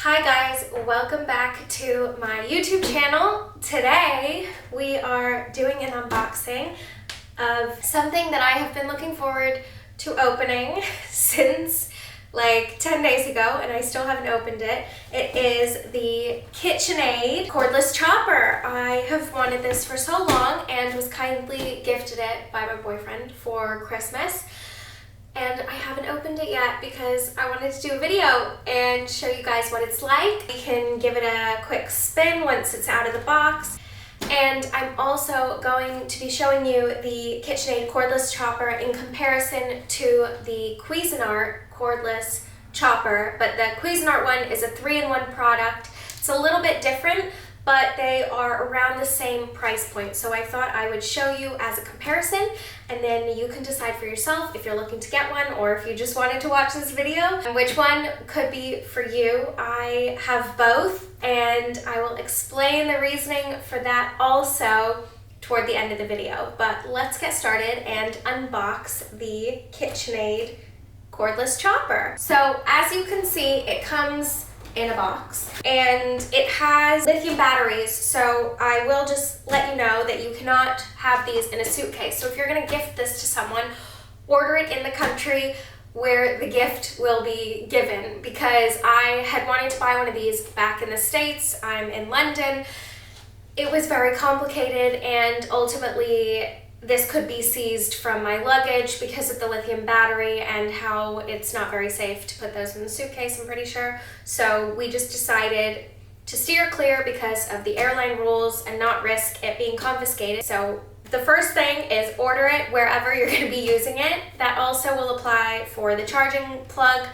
Hi guys, welcome back to my YouTube channel. Today we are doing an unboxing of something that I have been looking forward to opening since like 10 days ago and I still haven't opened it. It is the KitchenAid Cordless Chopper. I have wanted this for so long and was kindly gifted it by my boyfriend for Christmas. And I haven't opened it yet because I wanted to do a video and show you guys what it's like. We can give it a quick spin once it's out of the box. And I'm also going to be showing you the KitchenAid Cordless Chopper in comparison to the Cuisinart Cordless Chopper. But the Cuisinart one is a 3-in-1 product. It's a little bit different, but they are around the same price point. So I thought I would show you as a comparison, and then you can decide for yourself if you're looking to get one or if you just wanted to watch this video and which one could be for you. I have both, and I will explain the reasoning for that also toward the end of the video. But let's get started and unbox the KitchenAid Cordless Chopper. So as you can see, it comes in a box and it has lithium batteries, so I will just let you know that you cannot have these in a suitcase. So if you're going to gift this to someone, order it in the country where the gift will be given, because I had wanted to buy one of these back in the States. I'm in London. It was very complicated, and ultimately this could be seized from my luggage because of the lithium battery and how it's not very safe to put those in the suitcase, I'm pretty sure. So we just decided to steer clear because of the airline rules and not risk it being confiscated. So the first thing is order it wherever you're going to be using it. That also will apply for the charging plug,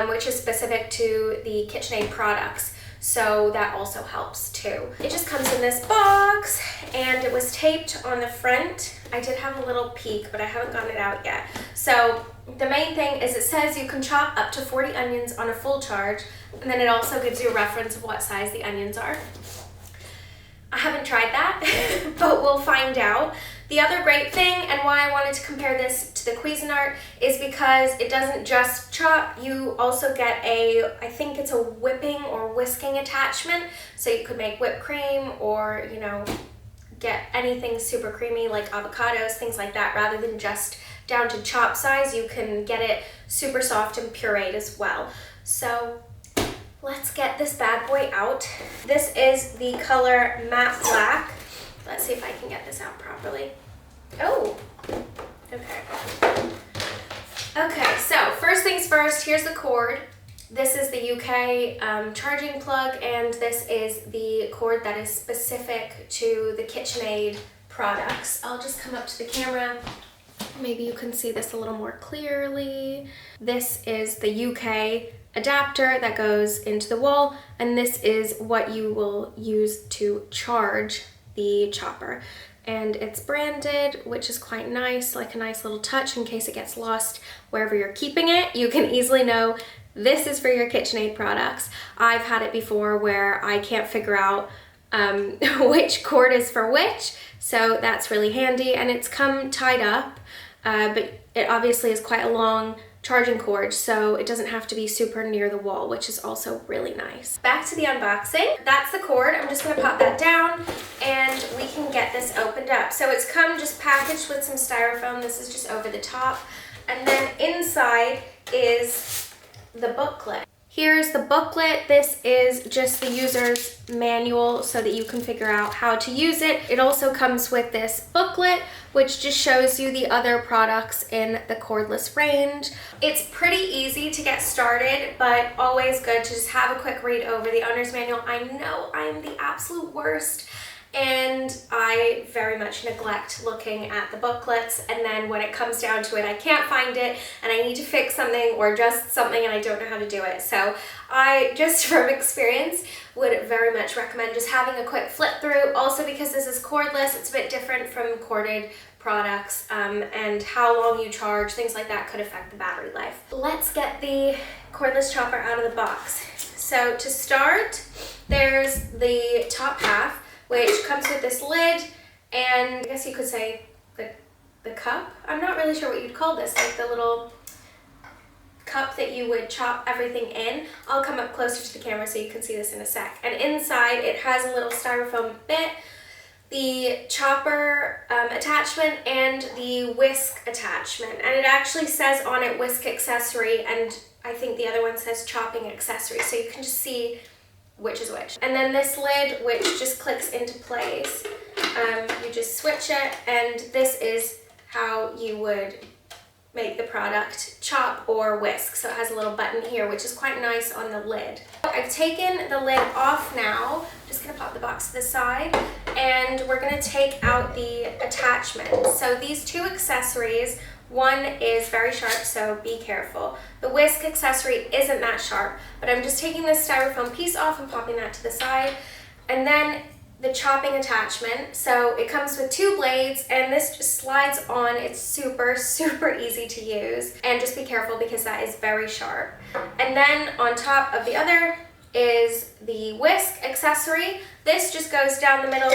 which is specific to the KitchenAid products. So that also helps too. It just comes in this box and it was taped on the front. I did have a little peek, but I haven't gotten it out yet. So the main thing is it says you can chop up to 40 onions on a full charge, and then it also gives you a reference of what size the onions are. I haven't tried that, but we'll find out. The other great thing, and why I wanted to compare this to the Cuisinart, is because it doesn't just chop. You also get I think it's a whipping or whisking attachment, so you could make whipped cream or, you know, get anything super creamy like avocados, things like that. Rather than just down to chop size, you can get it super soft and pureed as well. So let's get this bad boy out. This is the color matte black. Let's see if I can get this out properly. Oh, okay. Okay, so first things first, here's the cord. This is the UK charging plug, and this is the cord that is specific to the KitchenAid products. I'll just come up to the camera. Maybe you can see this a little more clearly. This is the UK adapter that goes into the wall, and this is what you will use to charge the chopper. And it's branded, which is quite nice, like a nice little touch in case it gets lost wherever you're keeping it. You can easily know this is for your KitchenAid products. I've had it before where I can't figure out which cord is for which, so that's really handy. And it's come tied up, but it obviously is quite a long charging cord, so it doesn't have to be super near the wall, which is also really nice. Back to the unboxing. That's the cord. I'm just gonna pop that down and we can get this opened up. So it's come just packaged with some styrofoam. This is just over the top. And then inside is the booklet. Here's the booklet. This is just the user's manual so that you can figure out how to use it. It also comes with this booklet, which just shows you the other products in the cordless range. It's pretty easy to get started, but always good to just have a quick read over the owner's manual. I know I'm the absolute worst, and I very much neglect looking at the booklets, and then when it comes down to it, I can't find it and I need to fix something or adjust something and I don't know how to do it. So I, just from experience, would very much recommend just having a quick flip through. Also, because this is cordless, it's a bit different from corded products, and how long you charge, things like that could affect the battery life. Let's get the cordless chopper out of the box. So to start, there's the top half, which comes with this lid, and I guess you could say the cup. I'm not really sure what you'd call this, like the little cup that you would chop everything in. I'll come up closer to the camera so you can see this in a sec. And inside it has a little styrofoam bit, the chopper attachment, and the whisk attachment. And it actually says on it whisk accessory, and I think the other one says chopping accessory, so you can just see which is which. And then this lid, which just clicks into place. You just switch it, and this is how you would make the product chop or whisk. So it has a little button here, which is quite nice on the lid. I've taken the lid off now. I'm just gonna pop the box to the side, and we're gonna take out the attachment. So these two accessories, one is very sharp, so be careful. The whisk accessory isn't that sharp, but I'm just taking this styrofoam piece off and popping that to the side. And then the chopping attachment. So it comes with two blades, and this just slides on. It's super, super easy to use. And just be careful because that is very sharp. And then on top of the other is the whisk accessory. This just goes down the middle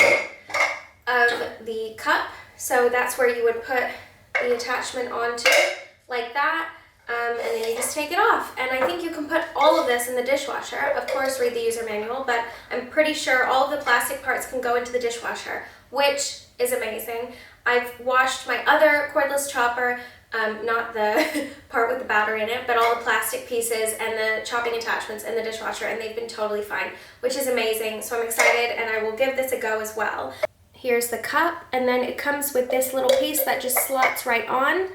of the cup. So that's where you would put the attachment onto, like that. And then you just take it off. And I think you can put all of this in the dishwasher. Of course, read the user manual, but I'm pretty sure all of the plastic parts can go into the dishwasher, which is amazing. I've washed my other cordless chopper, not the part with the battery in it, but all the plastic pieces and the chopping attachments in the dishwasher, and they've been totally fine, which is amazing. So I'm excited, and I will give this a go as well. Here's the cup, and then it comes with this little piece that just slots right on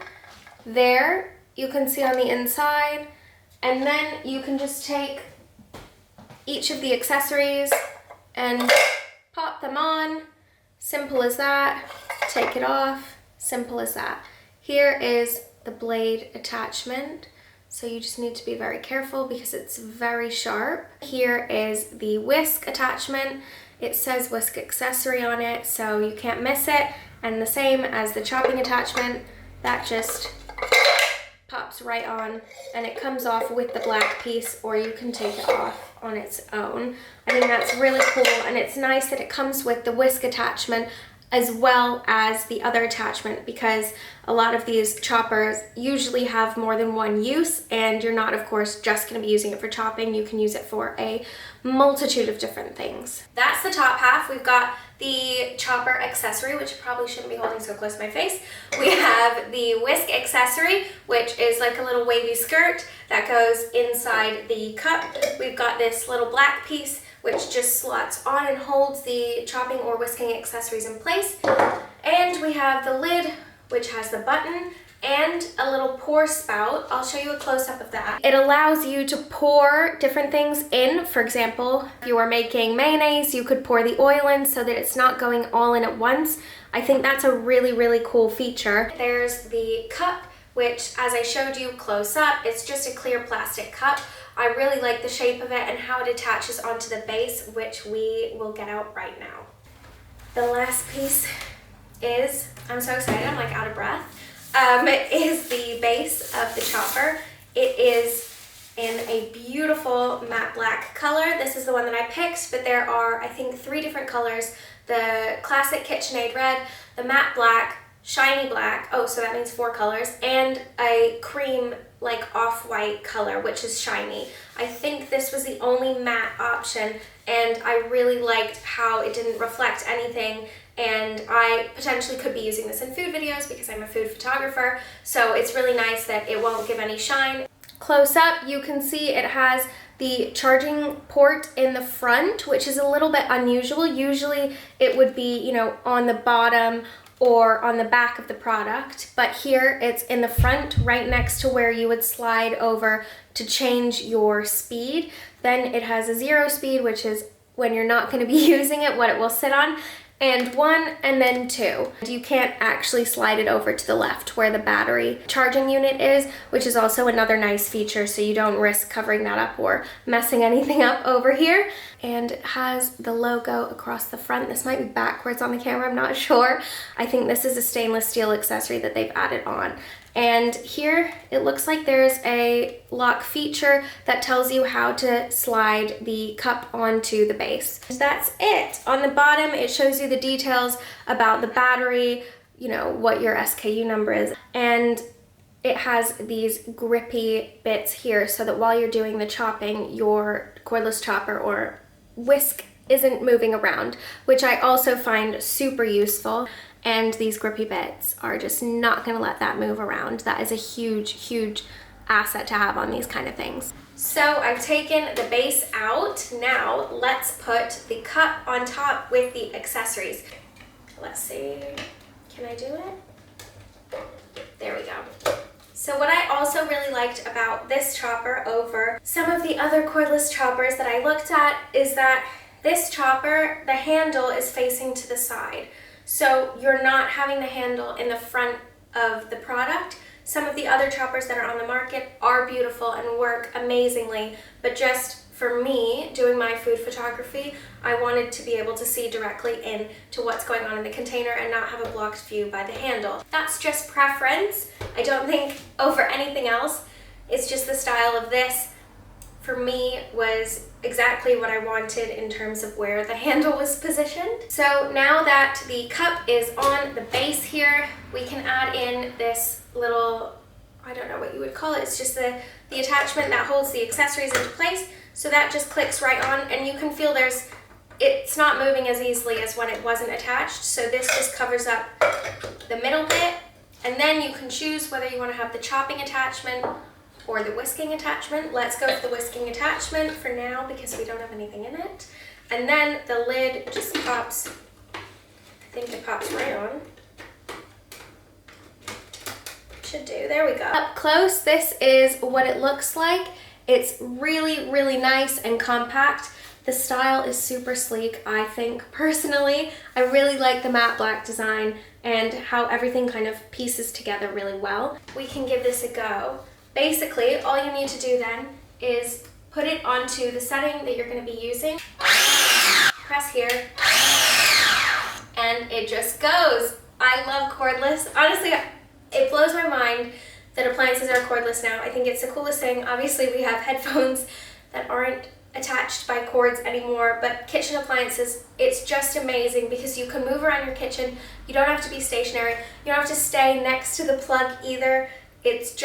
there. You can see on the inside, and then you can just take each of the accessories and pop them on. Simple as that. Take it off. Simple as that. Here is the blade attachment. So you just need to be very careful because it's very sharp. Here is the whisk attachment. It says whisk accessory on it, so you can't miss it. And the same as the chopping attachment, that just pops right on, and it comes off with the black piece, or you can take it off on its own. I think that's really cool, and it's nice that it comes with the whisk attachment as well as the other attachment, because a lot of these choppers usually have more than one use, and you're not, of course, just going to be using it for chopping. You can use it for a multitude of different things. That's the top half. We've got the chopper accessory, which I probably shouldn't be holding so close to my face. We have the whisk accessory, which is like a little wavy skirt that goes inside the cup. We've got this little black piece which just slots on and holds the chopping or whisking accessories in place. And we have the lid, which has the button and a little pour spout. I'll show you a close-up of that. It allows you to pour different things in. For example, if you are making mayonnaise, you could pour the oil in so that it's not going all in at once. I think that's a really, really cool feature. There's the cup, which, as I showed you close up, it's just a clear plastic cup. I really like the shape of it and how it attaches onto the base, which we will get out right now. The last piece is, I'm so excited, I'm like out of breath, is the base of the chopper. It is in a beautiful matte black color. This is the one that I picked, but there are, I think, 3 different colors. The classic KitchenAid red, the matte black, shiny black, oh, so that means 4 colors, and a cream, like off-white color, which is shiny. I think this was the only matte option, and I really liked how it didn't reflect anything, and I potentially could be using this in food videos because I'm a food photographer, so it's really nice that it won't give any shine. Close up, you can see it has the charging port in the front, which is a little bit unusual. Usually it would be, you know, on the bottom or on the back of the product, but here it's in the front, right next to where you would slide over to change your speed. Then it has a 0 speed, which is when you're not going to be using it, what it will sit on, and 1 and then 2. You can't actually slide it over to the left where the battery charging unit is, which is also another nice feature, so you don't risk covering that up or messing anything up over here. And it has the logo across the front. This might be backwards on the camera, I'm not sure. I think this is a stainless steel accessory that they've added on. And here it looks like there's a lock feature that tells you how to slide the cup onto the base. That's it. On the bottom, it shows you the details about the battery, you know, what your SKU number is. And it has these grippy bits here so that while you're doing the chopping, your cordless chopper or whisk isn't moving around, which I also find super useful. And these grippy bits are just not gonna let that move around. That is a huge, huge asset to have on these kind of things. So I've taken the base out. Now let's put the cup on top with the accessories. Let's see, can I do it? There we go. So what I also really liked about this chopper over some of the other cordless choppers that I looked at is that this chopper, the handle is facing to the side. So you're not having the handle in the front of the product. Some of the other choppers that are on the market are beautiful and work amazingly, but just for me, doing my food photography, I wanted to be able to see directly into what's going on in the container and not have a blocked view by the handle. That's just preference. I don't think over anything else. It's just the style of this, for me, was exactly what I wanted in terms of where the handle was positioned. So now that the cup is on the base here, we can add in this little, I don't know what you would call it, it's just the attachment that holds the accessories into place. So that just clicks right on, and you can feel it's not moving as easily as when it wasn't attached. So this just covers up the middle bit, and then you can choose whether you want to have the chopping attachment or the whisking attachment. Let's go with the whisking attachment for now because we don't have anything in it. And then the lid just pops, I think it pops right on. Should do, there we go. Up close, this is what it looks like. It's really, really nice and compact. The style is super sleek, I think, personally. I really like the matte black design and how everything kind of pieces together really well. We can give this a go. Basically, all you need to do then is put it onto the setting that you're going to be using. Press here, and it just goes. I love cordless. Honestly, it blows my mind that appliances are cordless now. I think it's the coolest thing. Obviously, we have headphones that aren't attached by cords anymore, but kitchen appliances, it's just amazing because you can move around your kitchen. You don't have to be stationary. You don't have to stay next to the plug either. It's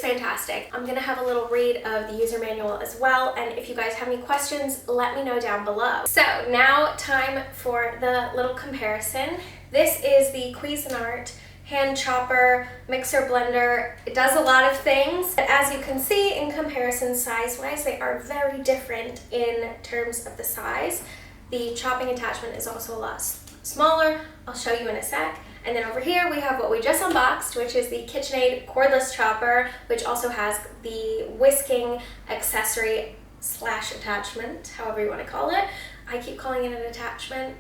fantastic. I'm gonna have a little read of the user manual as well, and if you guys have any questions, let me know down below. So now time for the little comparison. This is the Cuisinart hand chopper, mixer, blender. It does a lot of things, but as you can see in comparison size-wise, they are very different in terms of the size. The chopping attachment is also a lot smaller. I'll show you in a sec. And then over here we have what we just unboxed, which is the KitchenAid Cordless Chopper, which also has the whisking accessory / attachment, however you want to call it. I keep calling it an attachment.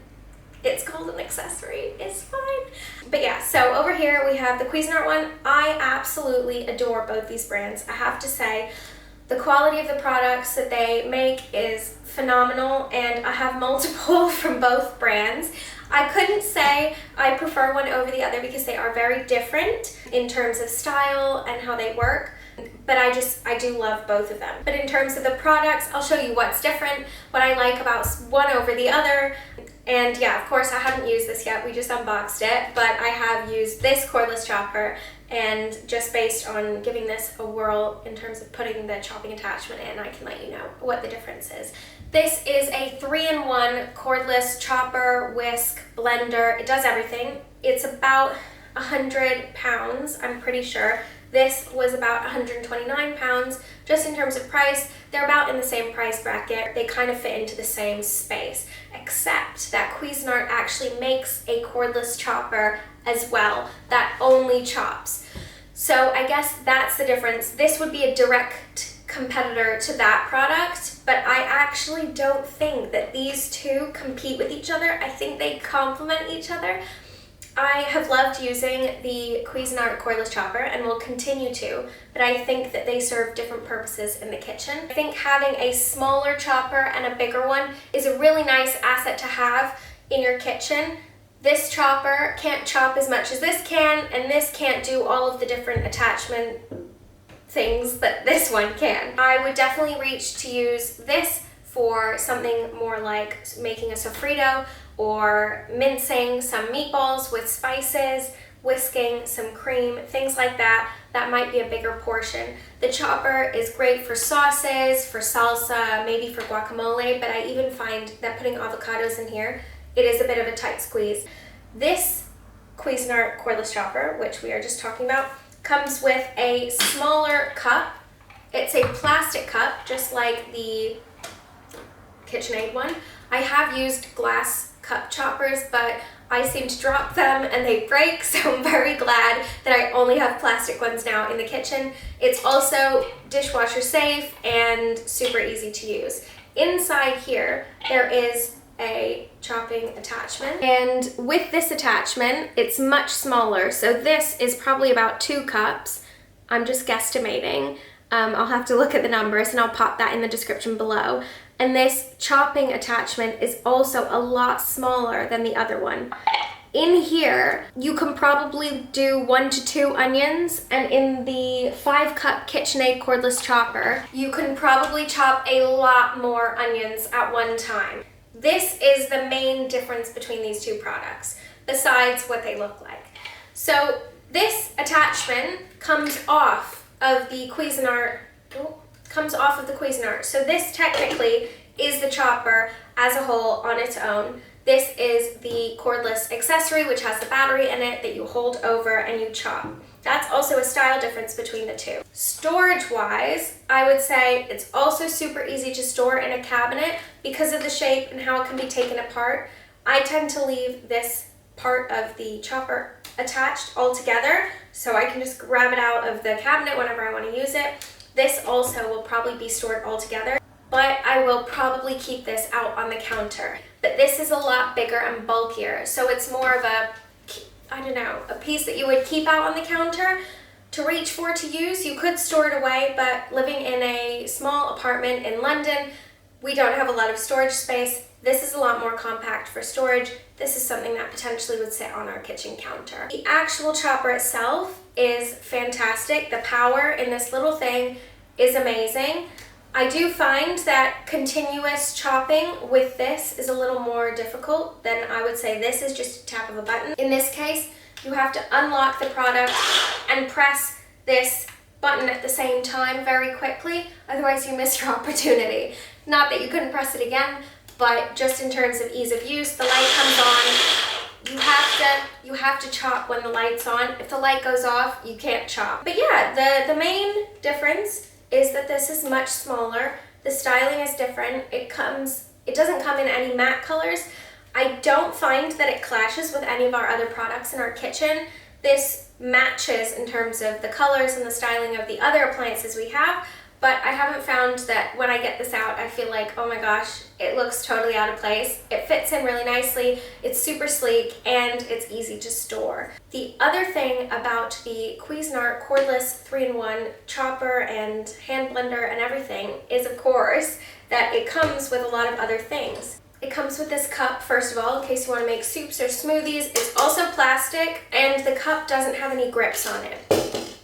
It's called an accessory, it's fine. But yeah, so over here we have the Cuisinart one. I absolutely adore both these brands. I have to say, the quality of the products that they make is phenomenal, and I have multiple from both brands. I couldn't say I prefer one over the other because they are very different in terms of style and how they work, but I do love both of them. But in terms of the products, I'll show you what's different, what I like about one over the other. And yeah, of course I haven't used this yet, we just unboxed it, but I have used this cordless chopper, and just based on giving this a whirl in terms of putting the chopping attachment in, I can let you know what the difference is. This is a 3-in-1 cordless chopper, whisk, blender. It does everything. It's about 100 pounds, I'm pretty sure. This was about 129 pounds. Just in terms of price, they're about in the same price bracket. They kind of fit into the same space, except that Cuisinart actually makes a cordless chopper as well that only chops. So I guess that's the difference. This would be a direct competitor to that product, but I actually don't think that these two compete with each other. I think they complement each other. I have loved using the Cuisinart cordless chopper and will continue to, but I think that they serve different purposes in the kitchen. I think having a smaller chopper and a bigger one is a really nice asset to have in your kitchen. This chopper can't chop as much as this can, and this can't do all of the different attachment things that this one can. I would definitely reach to use this for something more like making a sofrito or mincing some meatballs with spices, whisking some cream, things like that, that might be a bigger portion. The chopper is great for sauces, for salsa, maybe for guacamole, but I even find that putting avocados in here, it is a bit of a tight squeeze. This Cuisinart Cordless Chopper, which we are just talking about, comes with a smaller cup. It's a plastic cup, just like the KitchenAid one. I have used glass cup choppers, but I seem to drop them and they break, so I'm very glad that I only have plastic ones now in the kitchen. It's also dishwasher safe and super easy to use. Inside here, there is a chopping attachment, and with this attachment, it's much smaller. So this is probably about 2 cups. I'm just guesstimating. I'll have to look at the numbers and I'll pop that in the description below. And this chopping attachment is also a lot smaller than the other one. In here, you can probably do 1 to 2 onions, and in the 5-cup KitchenAid Cordless Chopper, you can probably chop a lot more onions at one time. This is the main difference between these two products, besides what they look like. So this attachment comes off of the Cuisinart. So this technically is the chopper as a whole on its own. This is the cordless accessory, which has the battery in it that you hold over and you chop. That's also a style difference between the two. Storage-wise, I would say it's also super easy to store in a cabinet because of the shape and how it can be taken apart. I tend to leave this part of the chopper attached all together, so I can just grab it out of the cabinet whenever I want to use it. This also will probably be stored all together, but I will probably keep this out on the counter. But this is a lot bigger and bulkier, so it's more of a, I don't know, a piece that you would keep out on the counter to reach for to use. You could store it away, but living in a small apartment in London, we don't have a lot of storage space. This is a lot more compact for storage. This is something that potentially would sit on our kitchen counter. The actual chopper itself is fantastic. The power in this little thing is amazing. I do find that continuous chopping with this is a little more difficult than I would say this is just a tap of a button. In this case, you have to unlock the product and press this button at the same time very quickly, otherwise you miss your opportunity. Not that you couldn't press it again, but just in terms of ease of use, the light comes on, you have to chop when the light's on. If the light goes off, you can't chop. But yeah, the main difference is that this is much smaller. The styling is different. It doesn't come in any matte colors. I don't find that it clashes with any of our other products in our kitchen. This matches in terms of the colors and the styling of the other appliances we have, but I haven't found that when I get this out, I feel like, oh my gosh, it looks totally out of place. It fits in really nicely, it's super sleek, and it's easy to store. The other thing about the Cuisinart Cordless 3-in-1 chopper and hand blender and everything is, of course, that it comes with a lot of other things. It comes with this cup, first of all, in case you want to make soups or smoothies. It's also plastic, and the cup doesn't have any grips on it.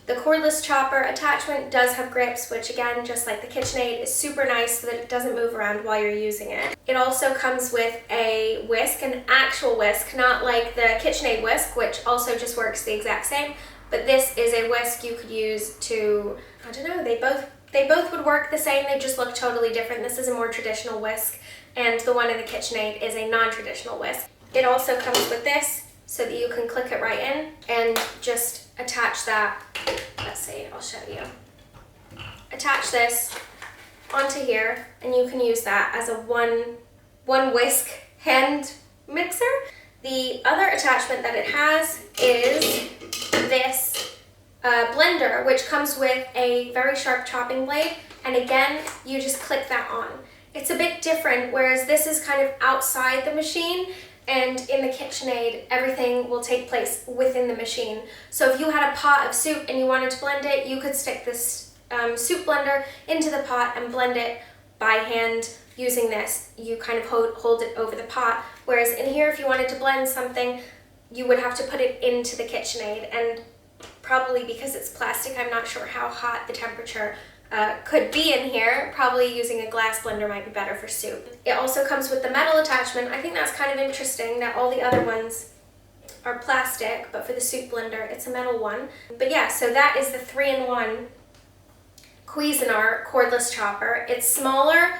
The cordless chopper attachment does have grips, which again, just like the KitchenAid, is super nice so that it doesn't move around while you're using it. It also comes with a whisk, an actual whisk, not like the KitchenAid whisk, which also just works the exact same, but this is a whisk you could use to, I don't know, they both would work the same, they just look totally different. This is a more traditional whisk, and the one in the KitchenAid is a non-traditional whisk. It also comes with this, so that you can click it right in and just attach that. Let's see, I'll show you. Attach this onto here, and you can use that as a one whisk hand mixer. The other attachment that it has is this blender, which comes with a very sharp chopping blade, and again, you just click that on. It's a bit different, whereas this is kind of outside the machine, and in the KitchenAid, everything will take place within the machine. So if you had a pot of soup and you wanted to blend it, you could stick this soup blender into the pot and blend it by hand using this. You kind of hold it over the pot. Whereas in here, if you wanted to blend something, you would have to put it into the KitchenAid. And probably because it's plastic, I'm not sure how hot the temperature could be in here. Probably using a glass blender might be better for soup. It also comes with the metal attachment. I think that's kind of interesting that all the other ones are plastic, but for the soup blender, it's a metal one. But yeah, so that is the 3-in-1 Cuisinart Cordless Chopper. It's smaller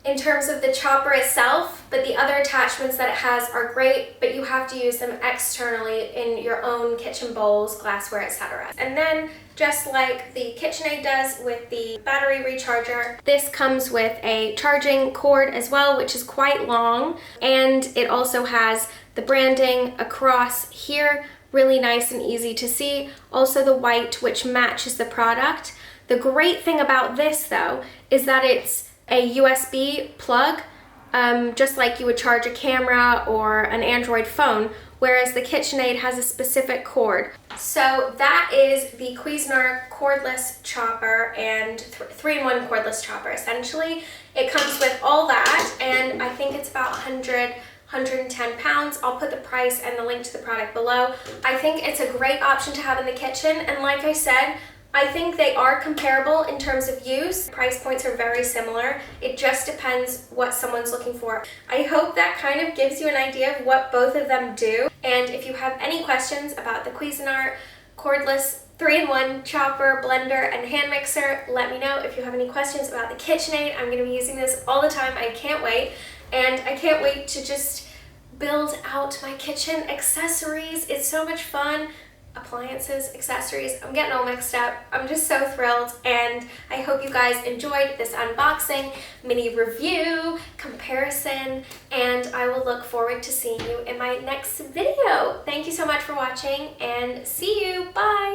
in terms of the chopper itself, but the other attachments that it has are great, but you have to use them externally in your own kitchen bowls, glassware, etc. And then, just like the KitchenAid does with the battery recharger, this comes with a charging cord as well, which is quite long, and it also has the branding across here, really nice and easy to see. Also the white, which matches the product. The great thing about this though is that it's a USB plug, just like you would charge a camera or an Android phone, whereas the KitchenAid has a specific cord. So that is the Cuisinart Cordless Chopper and 3-in-1 Cordless Chopper. Essentially, it comes with all that, and I think it's about 110 pounds. I'll put the price and the link to the product below. I think it's a great option to have in the kitchen, and like I said, I think they are comparable in terms of use. Price points are very similar. It just depends what someone's looking for. I hope that kind of gives you an idea of what both of them do. And if you have any questions about the Cuisinart Cordless 3-in-1 chopper, blender, and hand mixer, let me know. If you have any questions about the KitchenAid, I'm going to be using this all the time. I can't wait. And I can't wait to just build out my kitchen accessories. It's so much fun. Appliances, accessories, I'm getting all mixed up. I'm just so thrilled, and I hope you guys enjoyed this unboxing, mini review, comparison, and I will look forward to seeing you in my next video. Thank you so much for watching, and see you. Bye!